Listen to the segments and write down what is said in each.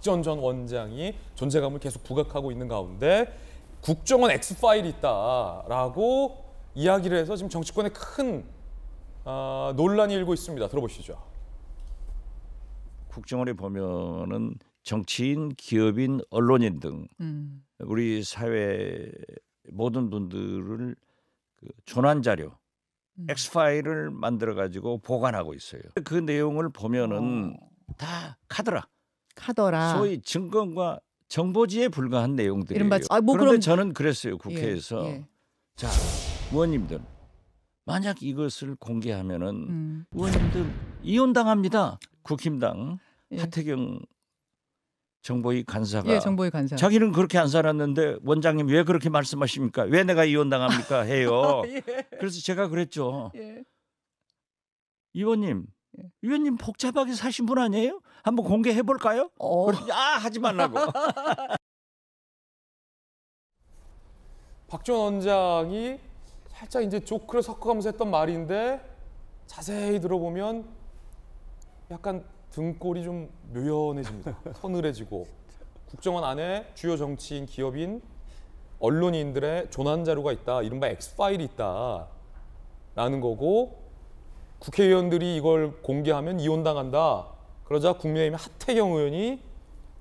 박지원 전 원장이 존재감을 계속 부각하고 있는 가운데 국정원 X파일이 있다라고 이야기를 해서 지금 정치권에 큰 논란이 일고 있습니다. 들어보시죠. 국정원에 보면은 정치인, 기업인, 언론인 등 우리 사회 모든 분들을 그 조난 자료, X파일을 만들어 가지고 보관하고 있어요. 그 내용을 보면은 다 카더라. 소위 증거과 정보지에 불과한 내용들이에요. 그런데 그럼... 저는 그랬어요. 국회에서. 예. 자, 의원님들. 만약 이것을 공개하면은 의원님들 이혼당합니다. 국힘당 하태경 정보위 간사가 정보위 간사. 자기는 그렇게 안 살았는데 원장님 왜 그렇게 말씀하십니까? 왜 내가 이혼당합니까? 해요. 그래서 제가 그랬죠. 의원님 복잡하게 사신 분 아니에요? 한번 공개해 볼까요? 하지 말라고. 박지원 원장이 살짝 이제 조크를 섞어가면서 했던 말인데 자세히 들어보면 약간 등골이 좀 묘연해집니다. 서늘해지고 국정원 안에 주요 정치인, 기업인, 언론인들의 조난 자료가 있다. 이른바 X파일이 있다라는 거고 국회의원들이 이걸 공개하면 이혼당한다. 그러자 국민의힘 하태경 의원이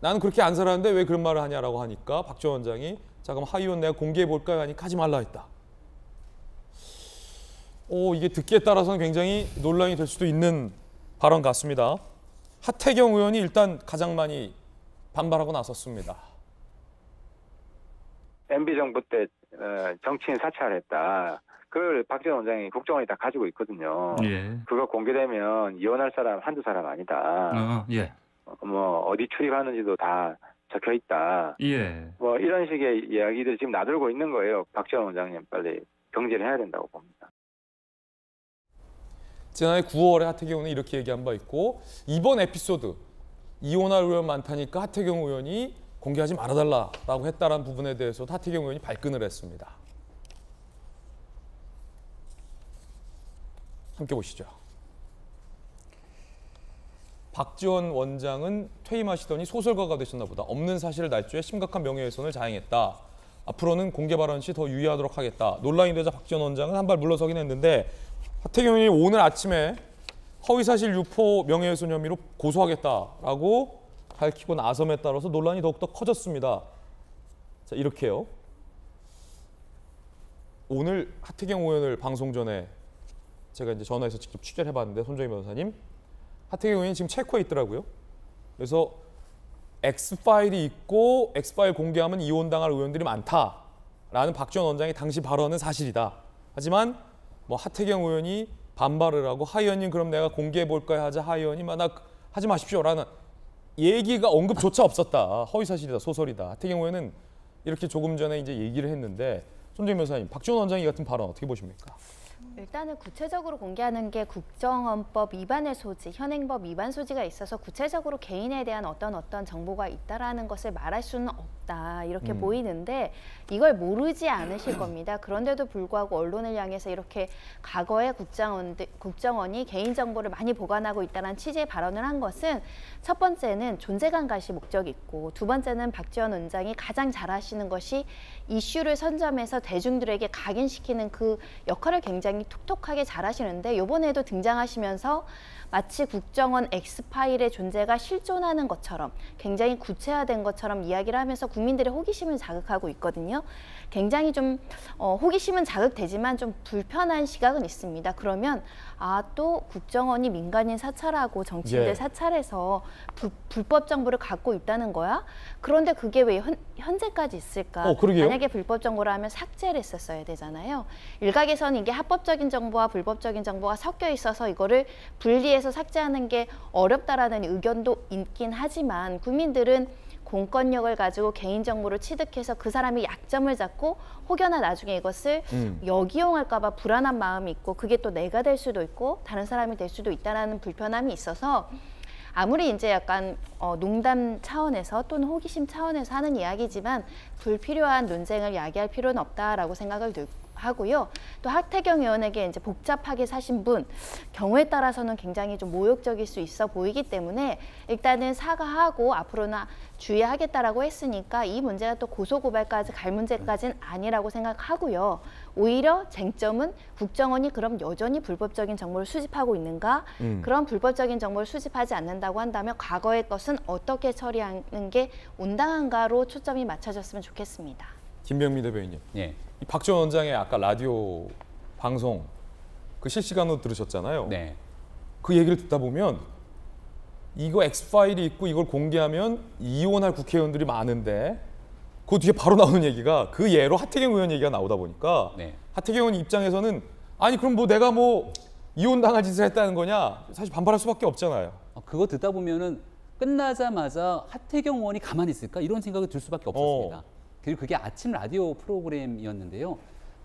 나는 그렇게 안 살았는데 왜 그런 말을 하냐라고 하니까 박지원 원장이 자 그럼 하 의원 내가 공개해볼까요? 하니까 하지 말라 했다. 이게 듣기에 따라서는 굉장히 논란이 될 수도 있는 발언 같습니다. 하태경 의원이 일단 가장 많이 반발하고 나섰습니다. MB 정부 때 정치인 사찰했다. 그걸 박지원 원장이 국정원이 다 가지고 있거든요. 그거 공개되면 이혼할 사람 한두 사람 아니다. 뭐 어디 출입하는지도 다 적혀 있다. 뭐 이런 식의 이야기들 지금 나돌고 있는 거예요. 박지원 원장님 빨리 경질을 해야 된다고 봅니다. 지난해 9월에 하태경 의원이 이렇게 얘기한 바 있고 이번 에피소드 이혼할 의원 많다니까 하태경 의원이 공개하지 말아달라라고 했다는 부분에 대해서도 하태경 의원이 발끈을 했습니다. 함께 보시죠. 박지원 원장은 퇴임하시더니 소설가가 되셨나 보다. 없는 사실을 날조해 심각한 명예훼손을 자행했다. 앞으로는 공개 발언 시 더 유의하도록 하겠다. 논란이 되자 박지원 원장은 한 발 물러서긴 했는데 하태경 의원이 오늘 아침에 허위사실 유포 명예훼손 혐의로 고소하겠다라고 밝히고 나섬에 따라서 논란이 더욱더 커졌습니다. 자, 이렇게요. 오늘 하태경 의원을 방송 전에 제가 이제 전화해서 직접 취재를 해봤는데 손정희 변호사님, 하태경 의원이 지금 체코에 있더라고요. 그래서 X파일이 있고 X파일 공개하면 이혼당할 의원들이 많다라는 박지원 원장의 당시 발언은 사실이다. 하지만 뭐 하태경 의원이 반발을 하고 하 의원님 그럼 내가 공개해볼까요 하자 하 의원이 나 하지 마십시오라는 얘기가 언급조차 없었다. 허위사실이다, 소설이다. 하태경 의원은 이렇게 조금 전에 이제 얘기를 했는데 손정희 변호사님, 박지원 원장이 같은 발언 어떻게 보십니까? 일단은 구체적으로 공개하는 게 국정원법 위반의 소지, 현행법 위반 소지가 있어서 구체적으로 개인에 대한 어떤 정보가 있다라는 것을 말할 수는 없다 이렇게 보이는데 이걸 모르지 않으실 겁니다. 그런데도 불구하고 언론을 향해서 이렇게 과거에 국정원이 개인정보를 많이 보관하고 있다는 취지의 발언을 한 것은 첫 번째는 존재감 가시 목적이 있고 두 번째는 박지원 원장이 가장 잘하시는 것이 이슈를 선점해서 대중들에게 각인시키는 그 역할을 굉장히 톡톡하게 잘하시는데 이번에도 등장하시면서 마치 국정원 X파일의 존재가 실존하는 것처럼 굉장히 구체화된 것처럼 이야기를 하면서 국민들의 호기심을 자극하고 있거든요. 굉장히 좀 호기심은 자극되지만 좀 불편한 시각은 있습니다. 그러면 또 국정원이 민간인 사찰하고 정치인들 사찰해서 불법 정보를 갖고 있다는 거야? 그런데 그게 왜 현재까지 있을까? 만약에 불법 정보를 하면 삭제를 했었어야 되잖아요. 일각에서는 이게 합법적인 정보와 불법적인 정보가 섞여 있어서 이거를 분리해서 삭제하는 게 어렵다라는 의견도 있긴 하지만 국민들은 공권력을 가지고 개인정보를 취득해서 그 사람이 약점을 잡고 혹여나 나중에 이것을 역이용할까 봐 불안한 마음이 있고 그게 또 내가 될 수도 있고 다른 사람이 될 수도 있다는 불편함이 있어서 아무리 이제 약간 농담 차원에서 또는 호기심 차원에서 하는 이야기지만 불필요한 논쟁을 야기할 필요는 없다라고 생각을 하고요. 또 하태경 의원에게 이제 복잡하게 사신 분 경우에 따라서는 굉장히 좀 모욕적일 수 있어 보이기 때문에 일단은 사과하고 앞으로는 주의하겠다라고 했으니까 이 문제가 또 고소고발까지 갈 문제까지는 아니라고 생각하고요. 오히려 쟁점은 국정원이 그럼 여전히 불법적인 정보를 수집하고 있는가? 그런 불법적인 정보를 수집하지 않는다고 한다면 과거의 것은 어떻게 처리하는 게 온당한가로 초점이 맞춰졌으면 좋겠습니다. 김병민 대변인님, 예. 이 박지원 원장의 아까 라디오 방송 그 실시간으로 들으셨잖아요. 네. 그 얘기를 듣다 보면 이거 X파일이 있고 이걸 공개하면 이혼할 국회의원들이 많은데 그 뒤에 바로 나오는 얘기가 그 예로 하태경 의원 얘기가 나오다 보니까 네. 하태경 의원 입장에서는 아니 그럼 뭐 내가 뭐 이혼당할 짓을 했다는 거냐 사실 반발할 수밖에 없잖아요. 그거 듣다 보면은 끝나자마자 하태경 의원이 가만히 있을까 이런 생각이 들 수밖에 없었습니다. 그리고 그게 아침 라디오 프로그램이었는데요.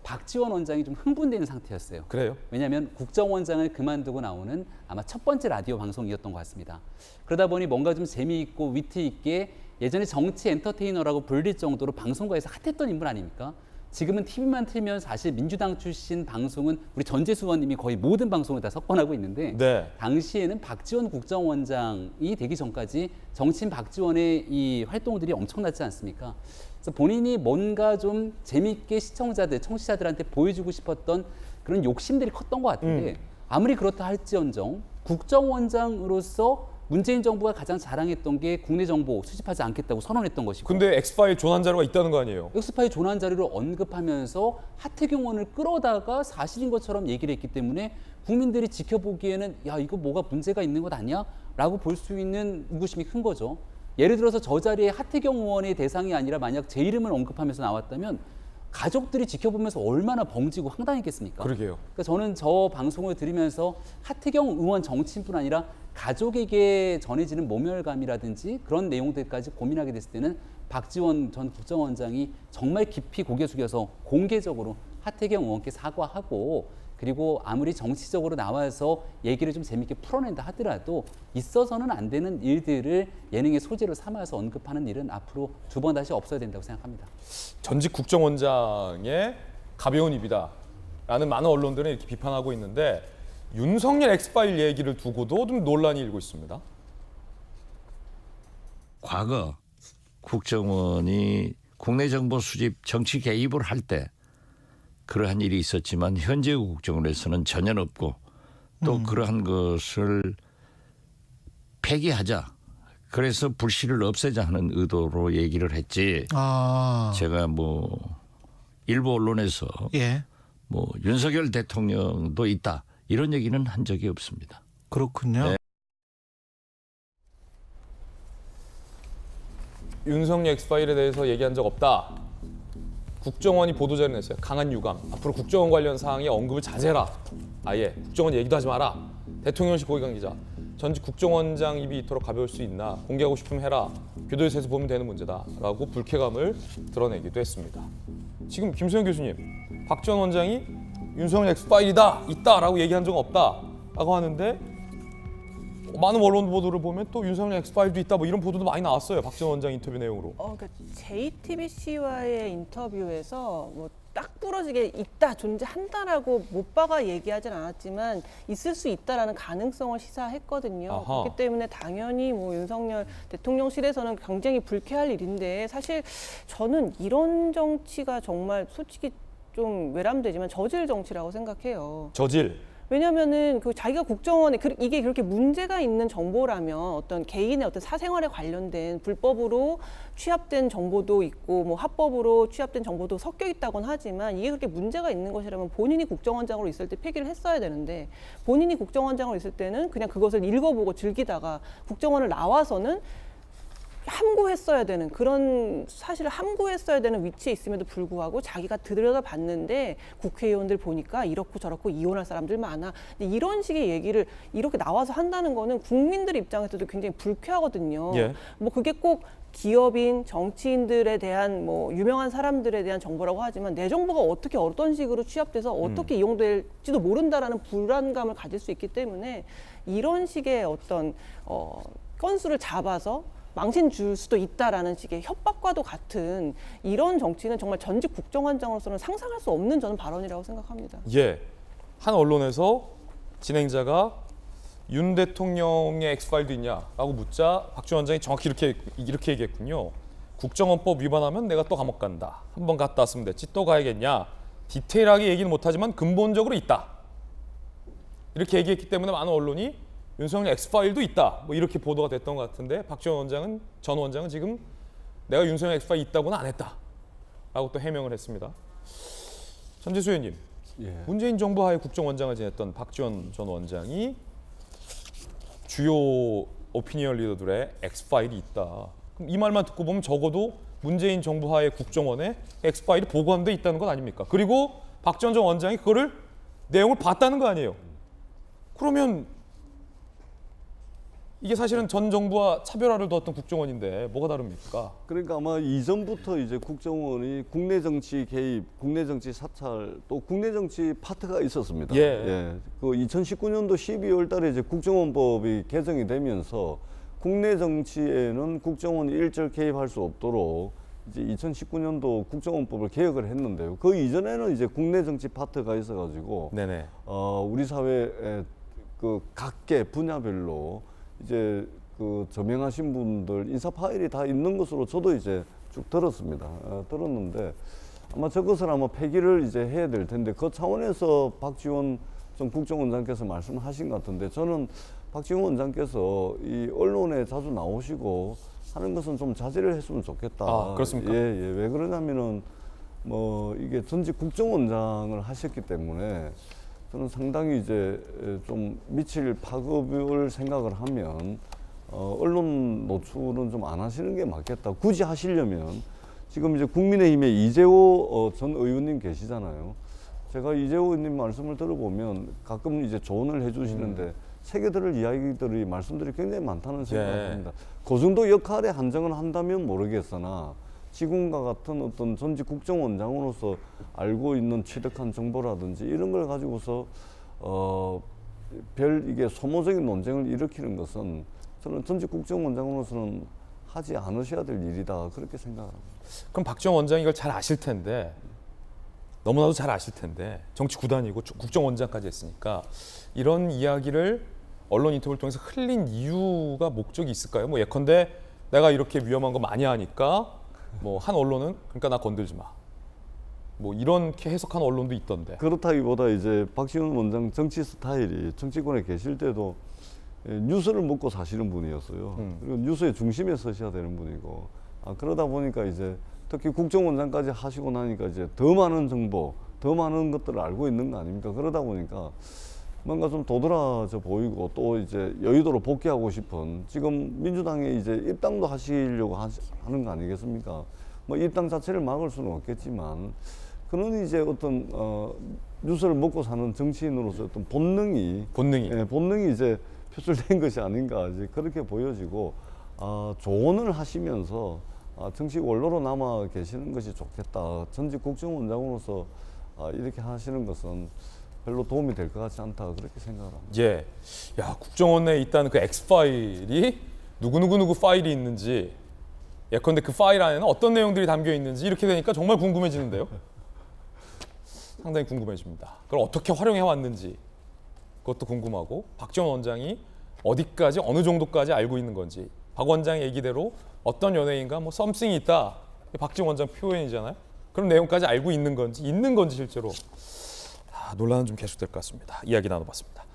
박지원 원장이 좀 흥분되는 상태였어요. 그래요? 왜냐하면 국정원장을 그만두고 나오는 아마 첫 번째 라디오 방송이었던 것 같습니다. 그러다 보니 뭔가 좀 재미있고 위트 있게 예전에 정치 엔터테이너라고 불릴 정도로 방송가에서 핫했던 인물 아닙니까? 지금은 TV만 틀면 사실 민주당 출신 방송은 우리 전재수 의원님이 거의 모든 방송을 다 석권하고 있는데 네. 당시에는 박지원 국정원장이 되기 전까지 정치인 박지원의 이 활동들이 엄청났지 않습니까? 그래서 본인이 뭔가 좀 재미있게 시청자들, 청취자들한테 보여주고 싶었던 그런 욕심들이 컸던 것 같은데 아무리 그렇다 할지언정 국정원장으로서 문재인 정부가 가장 자랑했던 게 국내 정보 수집하지 않겠다고 선언했던 것이고 근데 엑스파일 조난 자료가 있다는 거 아니에요? 엑스파일 조난 자료를 언급하면서 하태경 의원을 끌어다가 사실인 것처럼 얘기를 했기 때문에 국민들이 지켜보기에는 야 이거 뭐가 문제가 있는 것 아니야? 라고 볼 수 있는 의구심이 큰 거죠. 예를 들어서 저 자리에 하태경 의원의 대상이 아니라 만약 제 이름을 언급하면서 나왔다면 가족들이 지켜보면서 얼마나 벙지고 황당했겠습니까? 그러게요. 그러니까 저는 저 방송을 들으면서 하태경 의원 정치인뿐 아니라 가족에게 전해지는 모멸감이라든지 그런 내용들까지 고민하게 됐을 때는 박지원 전 국정원장이 정말 깊이 고개 숙여서 공개적으로 하태경 의원께 사과하고 그리고 아무리 정치적으로 나와서 얘기를 좀 재밌게 풀어낸다 하더라도 있어서는 안 되는 일들을 예능의 소재로 삼아서 언급하는 일은 앞으로 두 번 다시 없어야 된다고 생각합니다. 전직 국정원장의 가벼운 입이다 라는 많은 언론들은 이렇게 비판하고 있는데 윤석열 엑스파일 얘기를 두고도 좀 논란이 일고 있습니다. 과거 국정원이 국내 정보 수집 정치 개입을 할 때 그러한 일이 있었지만 현재 국정원에서는 전혀 없고 또 그러한 것을 폐기하자. 그래서 불씨를 없애자 하는 의도로 얘기를 했지. 제가 뭐 일부 언론에서 뭐 윤석열 대통령도 있다. 이런 얘기는 한 적이 없습니다. 그렇군요. 네. 윤석열 엑스파일에 대해서 얘기한 적 없다. 국정원이 보도자료 냈어요. 강한 유감. 앞으로 국정원 관련 사항에 언급을 자제해라. 아예 국정원 얘기도 하지 마라. 대통령실 고위관계자. 전직 국정원장 입이 이토록 가벼울 수 있나. 공개하고 싶으면 해라. 교도소에서 보면 되는 문제다. 라고 불쾌감을 드러내기도 했습니다. 지금 김수현 교수님, 박지원 원장이 윤석열 엑스파일이다. 있다라고 얘기한 적은 없다. 라고 하는데 많은 언론 보도를 보면 또 윤석열 엑스파일도 있다 뭐 이런 보도도 많이 나왔어요. 박지원 원장 인터뷰 내용으로. 그러니까 JTBC와의 인터뷰에서 뭐 딱 부러지게 있다, 존재한다라고 못 박아 얘기하진 않았지만 있을 수 있다라는 가능성을 시사했거든요. 아하. 그렇기 때문에 당연히 뭐 윤석열 대통령실에서는 굉장히 불쾌할 일인데 사실 저는 이런 정치가 정말 솔직히 좀 외람되지만 저질 정치라고 생각해요. 저질. 왜냐면은 그 자기가 국정원에 이게 그렇게 문제가 있는 정보라면 어떤 개인의 어떤 사생활에 관련된 불법으로 취합된 정보도 있고 뭐 합법으로 취합된 정보도 섞여 있다곤 하지만 이게 그렇게 문제가 있는 것이라면 본인이 국정원장으로 있을 때 폐기를 했어야 되는데 본인이 국정원장으로 있을 때는 그냥 그것을 읽어보고 즐기다가 국정원을 나와서는 함구했어야 되는 그런 사실을 함구했어야 되는 위치에 있음에도 불구하고 자기가 들여다봤는데 국회의원들 보니까 이렇고 저렇고 이혼할 사람들 많아. 근데 이런 식의 얘기를 이렇게 나와서 한다는 거는 국민들 입장에서도 굉장히 불쾌하거든요. 예. 뭐 그게 꼭 기업인, 정치인들에 대한 뭐 유명한 사람들에 대한 정보라고 하지만 내 정보가 어떻게 어떤 식으로 취합돼서 어떻게 이용될지도 모른다라는 불안감을 가질 수 있기 때문에 이런 식의 어떤 건수를 잡아서 망신 줄 수도 있다라는 식의 협박과도 같은 이런 정치는 정말 전직 국정원장으로서는 상상할 수 없는 저는 발언이라고 생각합니다. 예, 한 언론에서 진행자가 윤 대통령의 엑스파일도 있냐라고 묻자 박지원 원장이 정확히 이렇게 얘기했군요. 국정원법 위반하면 내가 또 감옥 간다. 한 번 갔다 왔으면 됐지 또 가야겠냐. 디테일하게 얘기는 못하지만 근본적으로 있다. 이렇게 얘기했기 때문에 많은 언론이 윤석열 엑스파일도 있다. 뭐 이렇게 보도가 됐던 것 같은데 박지원 전 원장은 지금 내가 윤석열 엑스파일 있다고는 안 했다. 라고 또 해명을 했습니다. 전재수 의원님, 예. 문재인 정부 하에 국정원장을 지냈던 박지원 전 원장이 주요 오피니언 리더들의 엑스파일이 있다. 그럼 이 말만 듣고 보면 적어도 문재인 정부 하에 국정원에 엑스파일이 보관돼 있다는 것 아닙니까? 그리고 박지원 전 원장이 그거를 내용을 봤다는 거 아니에요. 그러면 이게 사실은 전 정부와 차별화를 두었던 국정원인데 뭐가 다릅니까? 그러니까 아마 이전부터 이제 국정원이 국내 정치 개입, 국내 정치 사찰, 또 국내 정치 파트가 있었습니다. 예. 예. 그 2019년도 12월 달에 이제 국정원법이 개정이 되면서 국내 정치에는 국정원이 일절 개입할 수 없도록 이제 2019년도 국정원법을 개혁을 했는데요. 그 이전에는 이제 국내 정치 파트가 있어가지고 네네. 우리 사회의 그 각계 분야별로 이제 그 저명하신 분들 인사 파일이 다 있는 것으로 저도 이제 쭉 들었습니다. 들었는데 아마 저것을 아마 폐기를 이제 해야 될 텐데 그 차원에서 박지원 전 국정원장께서 말씀하신 것 같은데 저는 박지원 원장께서 이 언론에 자주 나오시고 하는 것은 좀 자제를 했으면 좋겠다. 아, 그렇습니까? 예, 예. 왜 그러냐면은 뭐 이게 전직 국정원장을 하셨기 때문에 저는 상당히 이제 좀 미칠 파급을 생각을 하면 언론 노출은 좀 안 하시는 게 맞겠다. 굳이 하시려면 지금 이제 국민의힘에 이재호 전 의원님 계시잖아요. 제가 이재호 의원님 말씀을 들어보면 가끔 이제 조언을 해주시는데 새겨들을 이야기들이 말씀들이 굉장히 많다는 생각을 합니다. 그 정도 역할에 한정을 한다면 모르겠으나 지금과 같은 어떤 전직 국정원장으로서 알고 있는 취득한 정보라든지 이런 걸 가지고서 별 이게 소모적인 논쟁을 일으키는 것은 저는 전직 국정원장으로서는 하지 않으셔야 될 일이다 그렇게 생각합니다. 그럼 박지원 원장이 이걸 잘 아실 텐데 너무나도 잘 아실 텐데 정치 구단이고 국정원장까지 했으니까 이런 이야기를 언론 인터뷰를 통해서 흘린 이유가 목적이 있을까요? 뭐 예컨대 내가 이렇게 위험한 거 많이 하니까 뭐 한 언론은 그러니까 나 건들지 마. 뭐 이렇게 해석한 언론도 있던데. 그렇다기보다 이제 박지원 원장 정치 스타일이 정치권에 계실 때도 뉴스를 먹고 사시는 분이었어요. 그리고 뉴스의 중심에 서셔야 되는 분이고 그러다 보니까 이제 특히 국정원장까지 하시고 나니까 이제 더 많은 정보, 더 많은 것들을 알고 있는 거 아닙니까? 그러다 보니까 뭔가 좀 도드라져 보이고 또 이제 여의도로 복귀하고 싶은 지금 민주당에 이제 입당도 하시려고 하는 거 아니겠습니까? 뭐 입당 자체를 막을 수는 없겠지만 그런 이제 어떤 뉴스를 먹고 사는 정치인으로서 어떤 본능이 이제 표출된 것이 아닌가 이제 그렇게 보여지고 조언을 하시면서 정치 원로로 남아 계시는 것이 좋겠다. 전직 국정원장으로서 이렇게 하시는 것은 별로 도움이 될 것 같지 않다 그렇게 생각합니다. 예, 야 국정원에 있다는 그 엑스파일이 누구 파일이 있는지 예컨대 그 파일 안에는 어떤 내용들이 담겨 있는지 이렇게 되니까 정말 궁금해지는데요. 상당히 궁금해집니다. 그걸 어떻게 활용해 왔는지 그것도 궁금하고 박지원 원장이 어디까지 어느 정도까지 알고 있는 건지 박 원장의 얘기대로 어떤 연예인과 뭐 썸씽이 있다 박지원 원장 표현이잖아요. 그런 내용까지 알고 있는 건지 실제로 논란은 좀 계속될 것 같습니다. 이야기 나눠봤습니다.